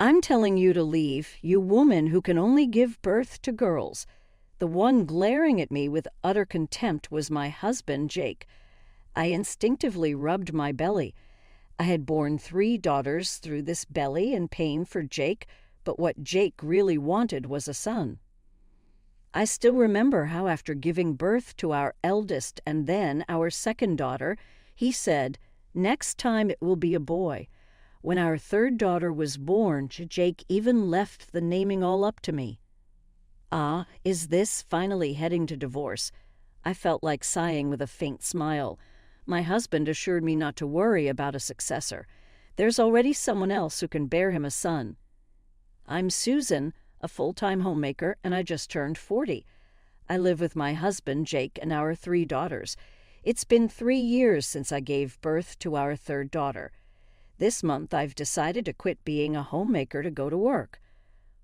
I'm telling you to leave, you woman who can only give birth to girls." The one glaring at me with utter contempt was my husband, Jake. I instinctively rubbed my belly. I had borne 3 daughters through this belly in pain for Jake, but what Jake really wanted was a son. I still remember how after giving birth to our eldest and then our second daughter, he said, "Next time it will be a boy." When our third daughter was born, Jake even left the naming all up to me. Ah, is this finally heading to divorce? I felt like sighing with a faint smile. My husband assured me not to worry about a successor. There's already someone else who can bear him a son. I'm Susan, a full-time homemaker, and I just turned 40. I live with my husband, Jake, and our 3 daughters. It's been 3 years since I gave birth to our third daughter. This month I've decided to quit being a homemaker to go to work.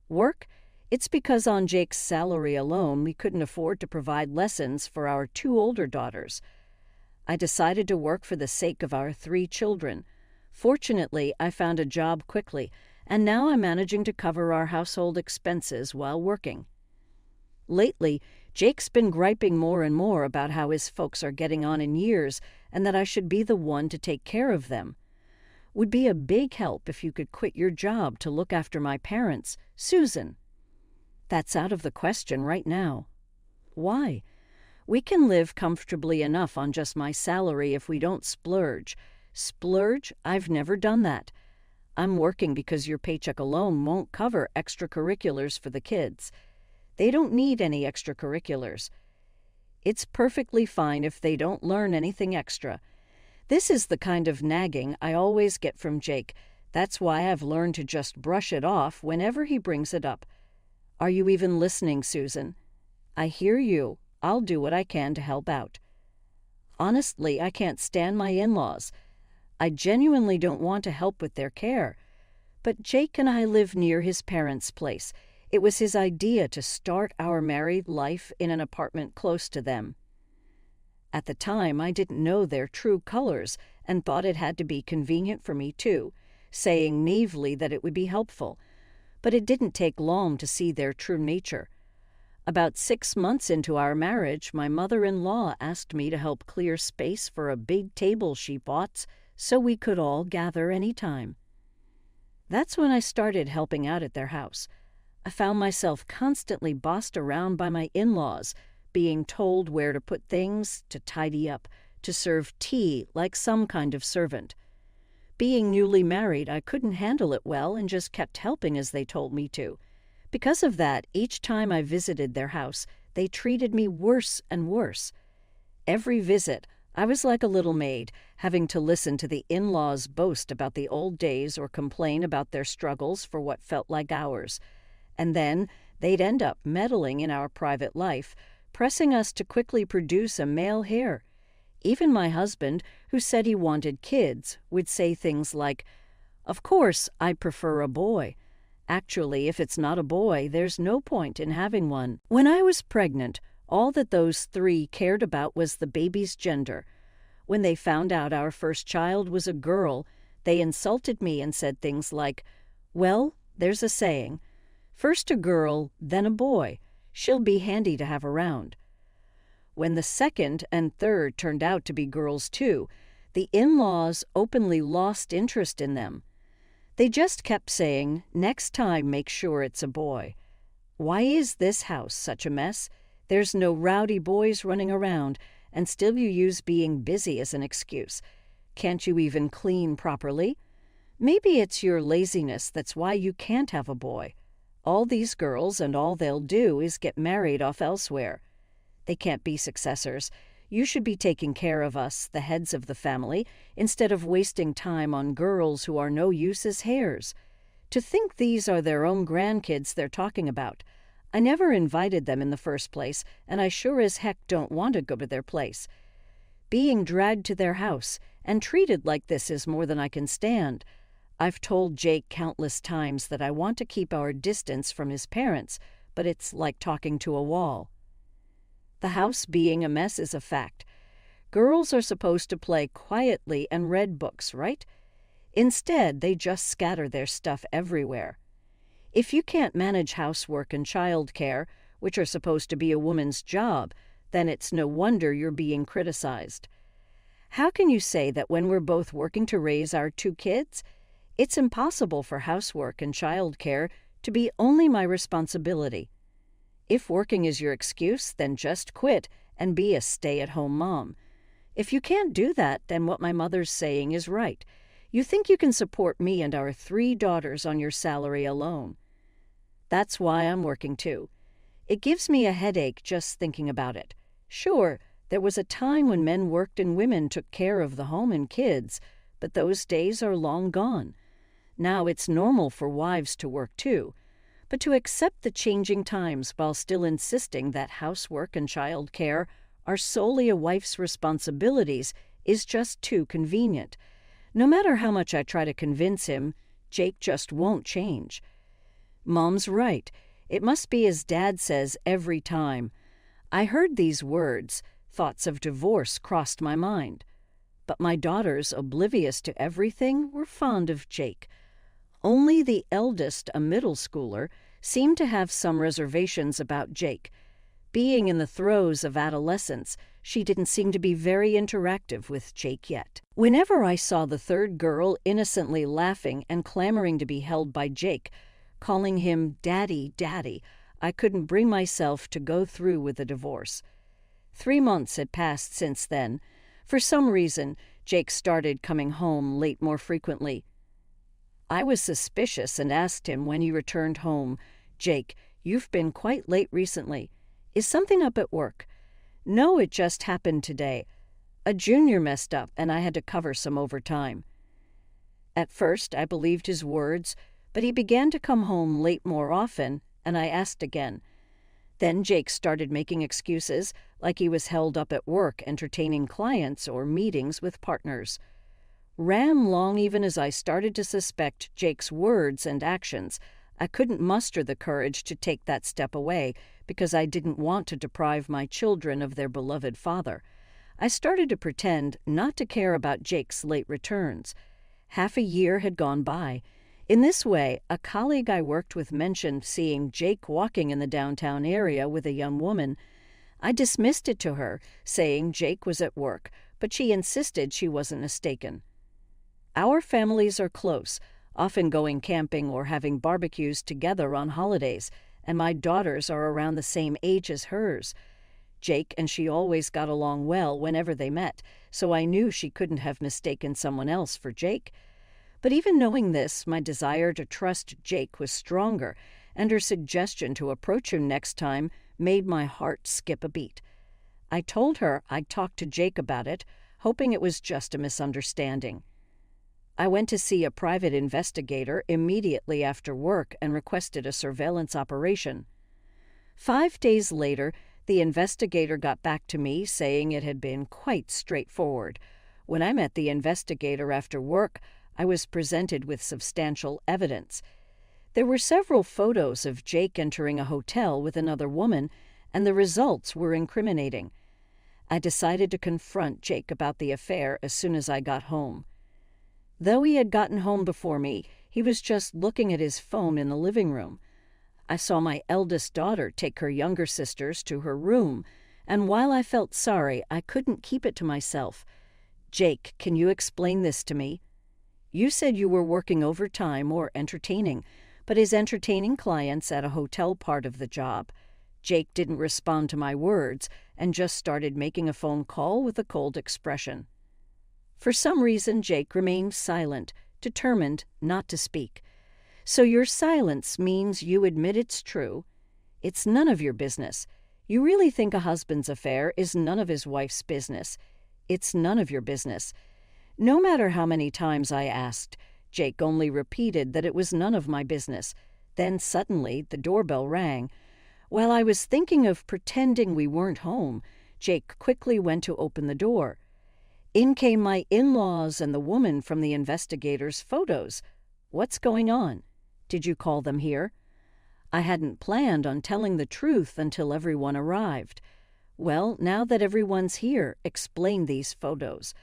Work? It's because on Jake's salary alone we couldn't afford to provide lessons for our 2 older daughters. I decided to work for the sake of our 3 children. Fortunately, I found a job quickly, and now I'm managing to cover our household expenses while working. Lately, Jake's been griping more and more about how his folks are getting on in years and that I should be the one to take care of them. Would be a big help if you could quit your job to look after my parents, Susan. That's out of the question right now. Why? We can live comfortably enough on just my salary if we don't splurge. Splurge? I've never done that. I'm working because your paycheck alone won't cover extracurriculars for the kids. They don't need any extracurriculars. It's perfectly fine if they don't learn anything extra. This is the kind of nagging I always get from Jake. That's why I've learned to just brush it off whenever he brings it up. Are you even listening, Susan? I hear you. I'll do what I can to help out. Honestly, I can't stand my in-laws. I genuinely don't want to help with their care. But Jake and I live near his parents' place. It was his idea to start our married life in an apartment close to them. At the time, I didn't know their true colors and thought it had to be convenient for me too, saying naively that it would be helpful. But it didn't take long to see their true nature. About 6 months into our marriage, my mother-in-law asked me to help clear space for a big table she bought so we could all gather any time. That's when I started helping out at their house. I found myself constantly bossed around by my in-laws, being told where to put things, to tidy up, to serve tea like some kind of servant. Being newly married, I couldn't handle it well and just kept helping as they told me to. Because of that, each time I visited their house, they treated me worse and worse. Every visit, I was like a little maid, having to listen to the in-laws boast about the old days or complain about their struggles for what felt like hours. And then they'd end up meddling in our private life, pressing us to quickly produce a male heir. Even my husband, who said he wanted kids, would say things like, "Of course, I prefer a boy. Actually, if it's not a boy, there's no point in having one." When I was pregnant, all that those 3 cared about was the baby's gender. When they found out our first child was a girl, they insulted me and said things like, "Well, there's a saying, first a girl, then a boy. She'll be handy to have around." When the second and third turned out to be girls too, the in-laws openly lost interest in them. They just kept saying, "Next time make sure it's a boy." Why is this house such a mess? There's no rowdy boys running around, and still you use being busy as an excuse. Can't you even clean properly? Maybe it's your laziness that's why you can't have a boy. All these girls and all they'll do is get married off elsewhere. They can't be successors. You should be taking care of us, the heads of the family, instead of wasting time on girls who are no use as heirs. To think these are their own grandkids they're talking about. I never invited them in the first place, and I sure as heck don't want to go to their place. Being dragged to their house and treated like this is more than I can stand. I've told Jake countless times that I want to keep our distance from his parents, but it's like talking to a wall. The house being a mess is a fact. Girls are supposed to play quietly and read books, right? Instead, they just scatter their stuff everywhere. If you can't manage housework and childcare, which are supposed to be a woman's job, then it's no wonder you're being criticized. How can you say that when we're both working to raise our 2 kids? It's impossible for housework and childcare to be only my responsibility. If working is your excuse, then just quit and be a stay-at-home mom. If you can't do that, then what my mother's saying is right. You think you can support me and our 3 daughters on your salary alone. That's why I'm working too. It gives me a headache just thinking about it. Sure, there was a time when men worked and women took care of the home and kids, but those days are long gone. Now it's normal for wives to work too, but to accept the changing times while still insisting that housework and child care are solely a wife's responsibilities is just too convenient. No matter how much I try to convince him, Jake just won't change. Mom's right. It must be as Dad says every time. I heard these words. Thoughts of divorce crossed my mind. But my daughters, oblivious to everything, were fond of Jake. Only the eldest, a middle schooler, seemed to have some reservations about Jake. Being in the throes of adolescence, she didn't seem to be very interactive with Jake yet. Whenever I saw the 3rd girl innocently laughing and clamoring to be held by Jake, calling him Daddy, Daddy, I couldn't bring myself to go through with the divorce. 3 months had passed since then. For some reason, Jake started coming home late more frequently. I was suspicious and asked him when he returned home, "Jake, you've been quite late recently. Is something up at work?" "No, it just happened today. A junior messed up and I had to cover some overtime." At first, I believed his words, but he began to come home late more often, and I asked again. Then Jake started making excuses, like he was held up at work entertaining clients or meetings with partners. Ran long even as I started to suspect Jake's words and actions. I couldn't muster the courage to take that step away because I didn't want to deprive my children of their beloved father. I started to pretend not to care about Jake's late returns. Half a year had gone by. In this way, a colleague I worked with mentioned seeing Jake walking in the downtown area with a young woman. I dismissed it to her, saying Jake was at work, but she insisted she wasn't mistaken. Our families are close, often going camping or having barbecues together on holidays, and my daughters are around the same age as hers. Jake and she always got along well whenever they met, so I knew she couldn't have mistaken someone else for Jake. But even knowing this, my desire to trust Jake was stronger, and her suggestion to approach him next time made my heart skip a beat. I told her I'd talk to Jake about it, hoping it was just a misunderstanding. I went to see a private investigator immediately after work and requested a surveillance operation. 5 days later, the investigator got back to me saying it had been quite straightforward. When I met the investigator after work, I was presented with substantial evidence. There were several photos of Jake entering a hotel with another woman, and the results were incriminating. I decided to confront Jake about the affair as soon as I got home. Though he had gotten home before me, he was just looking at his phone in the living room. I saw my eldest daughter take her younger sisters to her room, and while I felt sorry, I couldn't keep it to myself. "Jake, can you explain this to me? You said you were working overtime or entertaining, but is entertaining clients at a hotel part of the job?" Jake didn't respond to my words and just started making a phone call with a cold expression. For some reason, Jake remained silent, determined not to speak. "So your silence means you admit it's true? It's none of your business. You really think a husband's affair is none of his wife's business. It's none of your business." No matter how many times I asked, Jake only repeated that it was none of my business. Then suddenly the doorbell rang. While I was thinking of pretending we weren't home, Jake quickly went to open the door. In came my in-laws and the woman from the investigator's photos. "What's going on? Did you call them here?" I hadn't planned on telling the truth until everyone arrived. "Well, now that everyone's here, explain these photos."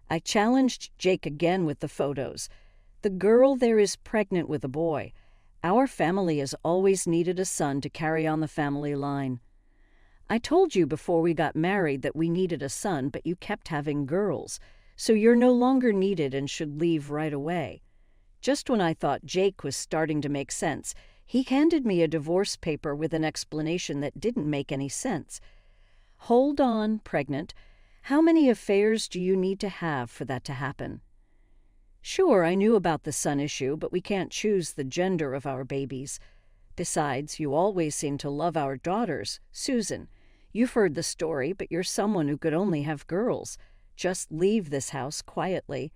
I challenged Jake again with the photos. "The girl there is pregnant with a boy. Our family has always needed a son to carry on the family line. I told you before we got married that we needed a son, but you kept having girls, so you're no longer needed and should leave right away. Just when I thought Jake was starting to make sense, he handed me a divorce paper with an explanation that didn't make any sense. Hold on, pregnant. How many affairs do you need to have for that to happen? Sure, I knew about the son issue, but we can't choose the gender of our babies. Besides, you always seem to love our daughters. Susan, you've heard the story, but you're someone who could only have girls. Just leave this house quietly.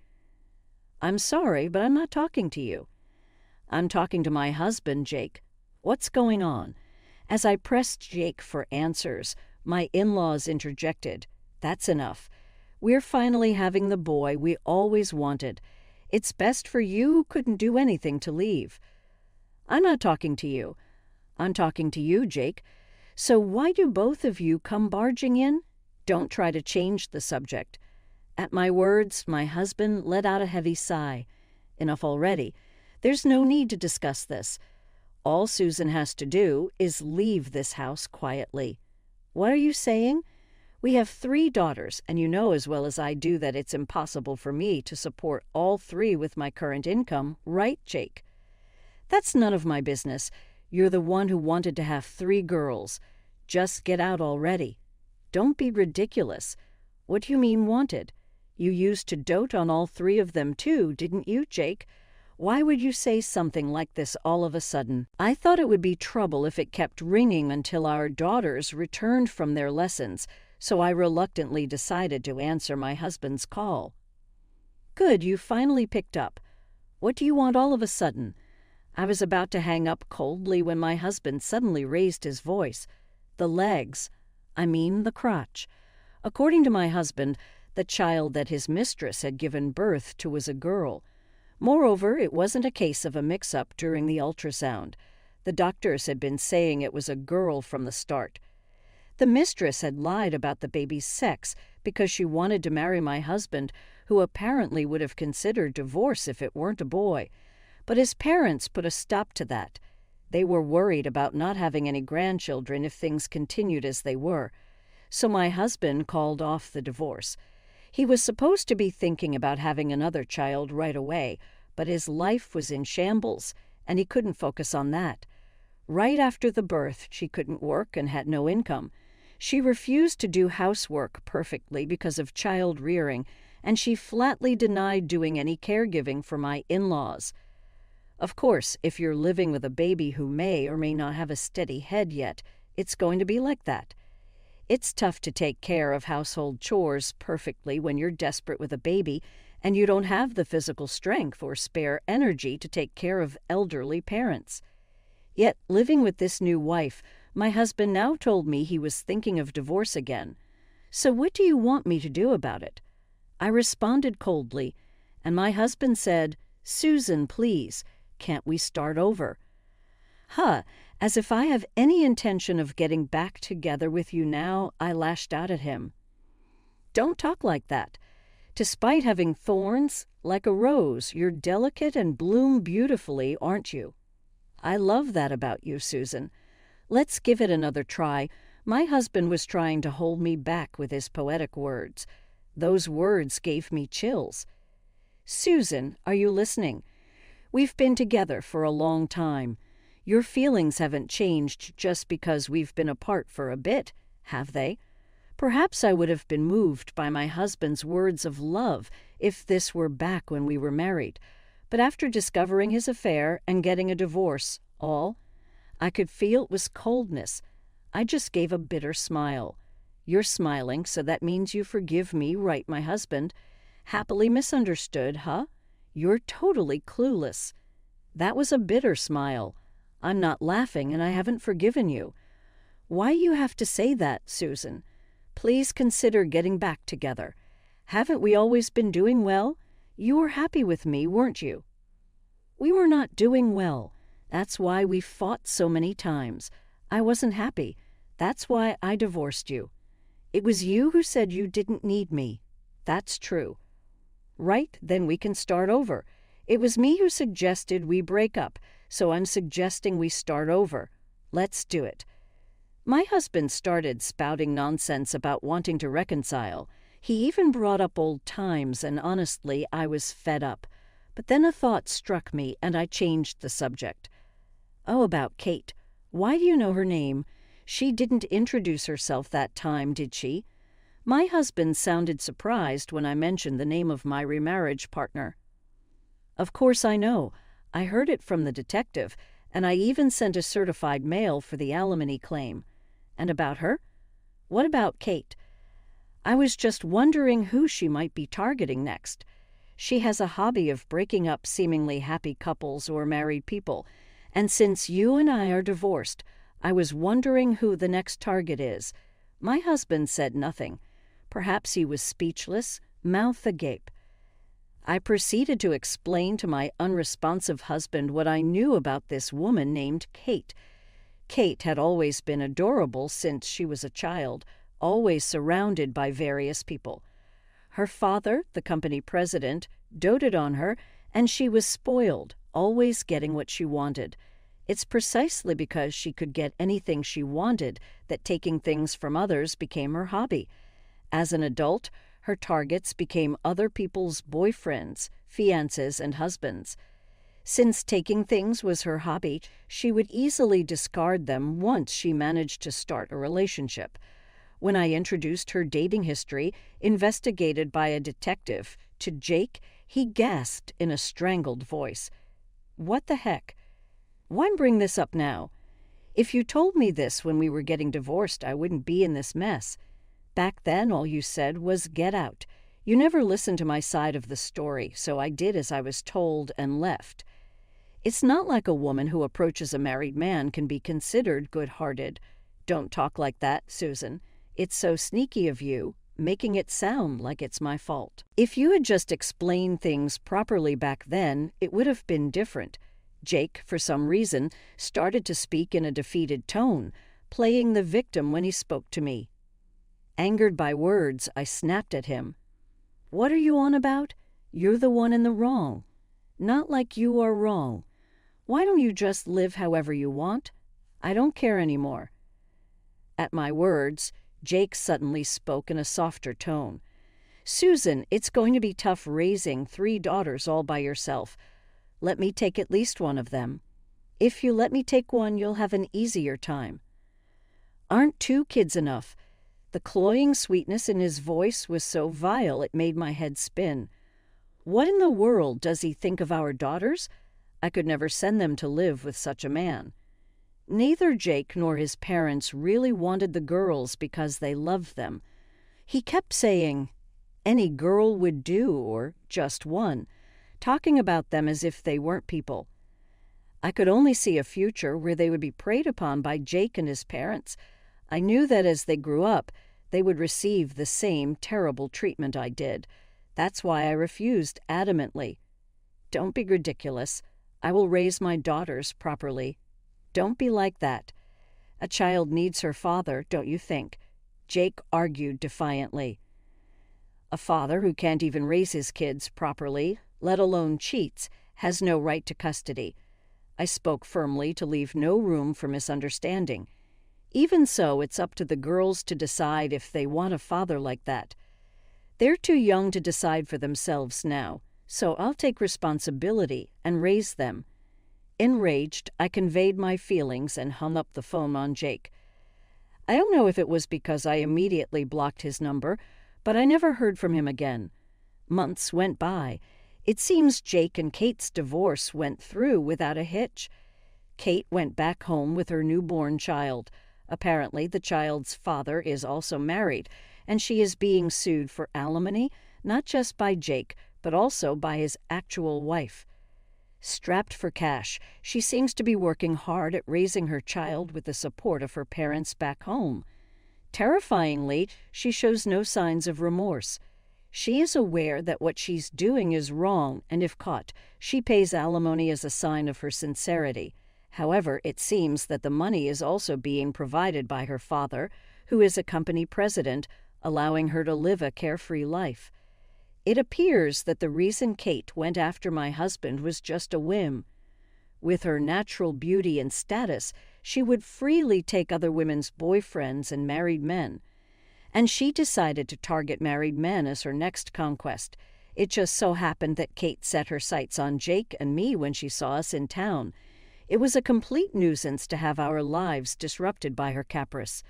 I'm sorry, but I'm not talking to you. I'm talking to my husband, Jake. What's going on? As I pressed Jake for answers, my in-laws interjected. That's enough. We're finally having the boy we always wanted. It's best for you who couldn't do anything to leave. I'm not talking to you. I'm talking to you, Jake. So why do both of you come barging in? Don't try to change the subject. At my words, my husband let out a heavy sigh. Enough already. There's no need to discuss this. All Susan has to do is leave this house quietly. What are you saying? We have 3 daughters, and you know as well as I do that it's impossible for me to support all 3 with my current income, right, Jake? That's none of my business. You're the one who wanted to have 3 girls. Just get out already. Don't be ridiculous. What do you mean wanted? You used to dote on all 3 of them too, didn't you, Jake? Why would you say something like this all of a sudden? I thought it would be trouble if it kept ringing until our daughters returned from their lessons, so I reluctantly decided to answer my husband's call. Good, you finally picked up. What do you want all of a sudden? I was about to hang up coldly when my husband suddenly raised his voice. The legs. I mean the crotch. According to my husband, the child that his mistress had given birth to was a girl. Moreover, it wasn't a case of a mix-up during the ultrasound. The doctors had been saying it was a girl from the start. The mistress had lied about the baby's sex because she wanted to marry my husband, who apparently would have considered divorce if it weren't a boy. But his parents put a stop to that. They were worried about not having any grandchildren if things continued as they were. So my husband called off the divorce. He was supposed to be thinking about having another child right away, but his life was in shambles, and he couldn't focus on that. Right after the birth, she couldn't work and had no income. She refused to do housework perfectly because of child rearing, and she flatly denied doing any caregiving for my in-laws. Of course, if you're living with a baby who may or may not have a steady head yet, it's going to be like that. It's tough to take care of household chores perfectly when you're desperate with a baby and you don't have the physical strength or spare energy to take care of elderly parents. Yet, living with this new wife, my husband now told me he was thinking of divorce again. So what do you want me to do about it? I responded coldly, and my husband said, Susan, please, can't we start over? As if I have any intention of getting back together with you now, I lashed out at him. Don't talk like that. Despite having thorns, like a rose, you're delicate and bloom beautifully, aren't you? I love that about you, Susan. Let's give it another try. My husband was trying to hold me back with his poetic words. Those words gave me chills. Susan, are you listening? We've been together for a long time. Your feelings haven't changed just because we've been apart for a bit, have they? Perhaps I would have been moved by my husband's words of love if this were back when we were married. But after discovering his affair and getting a divorce, I could feel it was coldness. I just gave a bitter smile. You're smiling, so that means you forgive me, right, my husband? Happily misunderstood, huh? You're totally clueless. That was a bitter smile. I'm not laughing, and I haven't forgiven you. Why you have to say that, Susan? Please consider getting back together. Haven't we always been doing well? You were happy with me, weren't you? We were not doing well. That's why we fought so many times. I wasn't happy. That's why I divorced you. It was you who said you didn't need me. That's true. Right, then we can start over. It was me who suggested we break up, so I'm suggesting we start over. Let's do it." My husband started spouting nonsense about wanting to reconcile. He even brought up old times, and honestly, I was fed up. But then a thought struck me, and I changed the subject. "Oh, about Kate. Why do you know her name? She didn't introduce herself that time, did she?" My husband sounded surprised when I mentioned the name of my remarriage partner. "Of course I know. I heard it from the detective, and I even sent a certified mail for the alimony claim. And about her? What about Kate? I was just wondering who she might be targeting next. She has a hobby of breaking up seemingly happy couples or married people, and since you and I are divorced, I was wondering who the next target is." My husband said nothing. Perhaps he was speechless, mouth agape. I proceeded to explain to my unresponsive husband what I knew about this woman named Kate. Kate had always been adorable since she was a child, always surrounded by various people. Her father, the company president, doted on her, and she was spoiled, always getting what she wanted. It's precisely because she could get anything she wanted that taking things from others became her hobby. As an adult, her targets became other people's boyfriends, fiancés, and husbands. Since taking things was her hobby, she would easily discard them once she managed to start a relationship. When I introduced her dating history, investigated by a detective, to Jake, he gasped in a strangled voice. "What the heck? Why bring this up now? If you told me this when we were getting divorced, I wouldn't be in this mess. Back then, all you said was get out. You never listened to my side of the story, so I did as I was told and left. It's not like a woman who approaches a married man can be considered good-hearted. Don't talk like that, Susan. It's so sneaky of you, making it sound like it's my fault. If you had just explained things properly back then, it would have been different." Jake, for some reason, started to speak in a defeated tone, playing the victim when he spoke to me. Angered by words, I snapped at him. "What are you on about? You're the one in the wrong. Not like you are wrong. Why don't you just live however you want? I don't care anymore." At my words, Jake suddenly spoke in a softer tone. "Susan, it's going to be tough raising 3 daughters all by yourself. Let me take at least one of them. If you let me take one, you'll have an easier time." "Aren't 2 kids enough?" The cloying sweetness in his voice was so vile it made my head spin. What in the world does he think of our daughters? I could never send them to live with such a man. Neither Jake nor his parents really wanted the girls because they loved them. He kept saying, "Any girl would do," or "just one," talking about them as if they weren't people. I could only see a future where they would be preyed upon by Jake and his parents. I knew that as they grew up, they would receive the same terrible treatment I did. That's why I refused adamantly. "Don't be ridiculous. I will raise my daughters properly." "Don't be like that. A child needs her father, don't you think?" Jake argued defiantly. "A father who can't even raise his kids properly, let alone cheats, has no right to custody." I spoke firmly to leave no room for misunderstanding. Even so, it's up to the girls to decide if they want a father like that. They're too young to decide for themselves now, so I'll take responsibility and raise them. Enraged, I conveyed my feelings and hung up the phone on Jake. I don't know if it was because I immediately blocked his number, but I never heard from him again. Months went by. It seems Jake and Kate's divorce went through without a hitch. Kate went back home with her newborn child. Apparently, the child's father is also married, and she is being sued for alimony, not just by Jake, but also by his actual wife. Strapped for cash, she seems to be working hard at raising her child with the support of her parents back home. Terrifyingly, she shows no signs of remorse. She is aware that what she's doing is wrong, and if caught, she pays alimony as a sign of her sincerity. However, it seems that the money is also being provided by her father, who is a company president, allowing her to live a carefree life. It appears that the reason Kate went after my husband was just a whim. With her natural beauty and status, she would freely take other women's boyfriends and married men. And she decided to target married men as her next conquest. It just so happened that Kate set her sights on Jake and me when she saw us in town. It was a complete nuisance to have our lives disrupted by her caprice.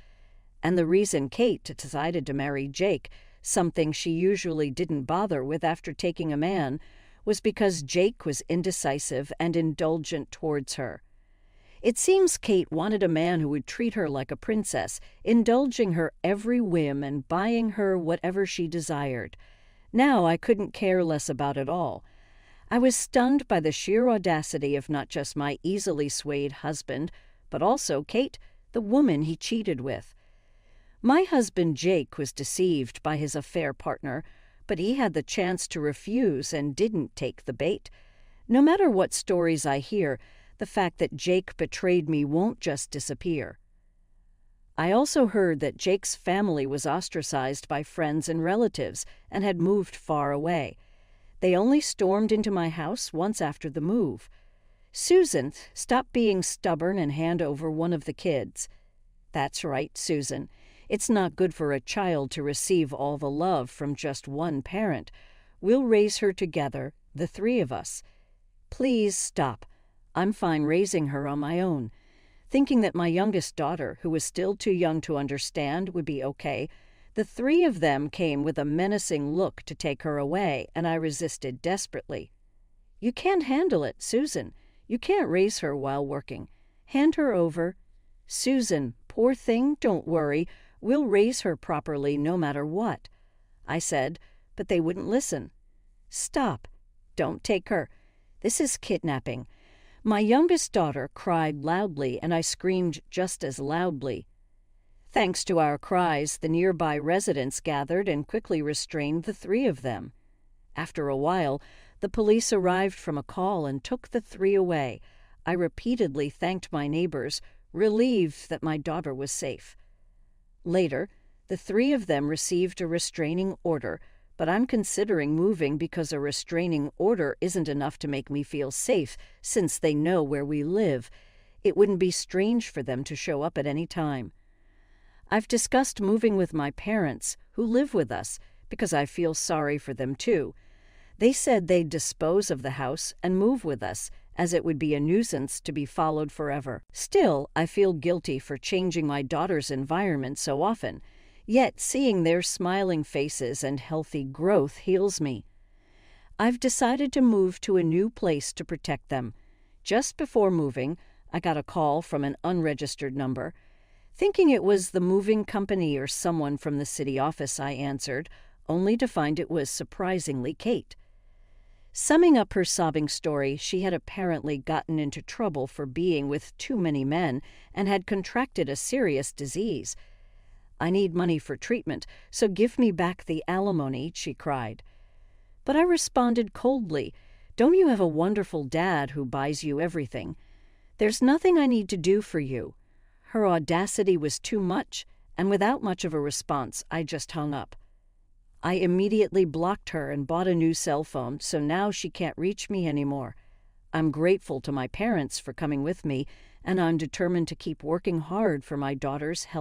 And the reason Kate decided to marry Jake, something she usually didn't bother with after taking a man, was because Jake was indecisive and indulgent towards her. It seems Kate wanted a man who would treat her like a princess, indulging her every whim and buying her whatever she desired. Now I couldn't care less about it all. I was stunned by the sheer audacity of not just my easily swayed husband, but also Kate, the woman he cheated with. My husband Jake was deceived by his affair partner, but he had the chance to refuse and didn't take the bait. No matter what stories I hear, the fact that Jake betrayed me won't just disappear. I also heard that Jake's family was ostracized by friends and relatives and had moved far away. They only stormed into my house once after the move. Susan, stop being stubborn and hand over one of the kids. That's right, Susan. It's not good for a child to receive all the love from just one parent. We'll raise her together, the three of us. Please stop. I'm fine raising her on my own. Thinking that my youngest daughter, who was still too young to understand, would be okay, the three of them came with a menacing look to take her away, and I resisted desperately. You can't handle it, Susan. You can't raise her while working. Hand her over. Susan, poor thing, don't worry. We'll raise her properly no matter what. I said, but they wouldn't listen. Stop. Don't take her. This is kidnapping. My youngest daughter cried loudly, and I screamed just as loudly. Thanks to our cries, the nearby residents gathered and quickly restrained the three of them. After a while, the police arrived from a call and took the three away. I repeatedly thanked my neighbors, relieved that my daughter was safe. Later, the three of them received a restraining order, but I'm considering moving because a restraining order isn't enough to make me feel safe since they know where we live. It wouldn't be strange for them to show up at any time. I've discussed moving with my parents, who live with us, because I feel sorry for them too. They said they'd dispose of the house and move with us, as it would be a nuisance to be followed forever. Still, I feel guilty for changing my daughter's environment so often, yet seeing their smiling faces and healthy growth heals me. I've decided to move to a new place to protect them. Just before moving, I got a call from an unregistered number. Thinking it was the moving company or someone from the city office, I answered, only to find it was surprisingly Kate. Summing up her sobbing story, she had apparently gotten into trouble for being with too many men and had contracted a serious disease. I need money for treatment, so give me back the alimony, she cried. But I responded coldly, don't you have a wonderful dad who buys you everything? There's nothing I need to do for you. Her audacity was too much, and without much of a response, I just hung up. I immediately blocked her and bought a new cell phone, so now she can't reach me anymore. I'm grateful to my parents for coming with me, and I'm determined to keep working hard for my daughter's health.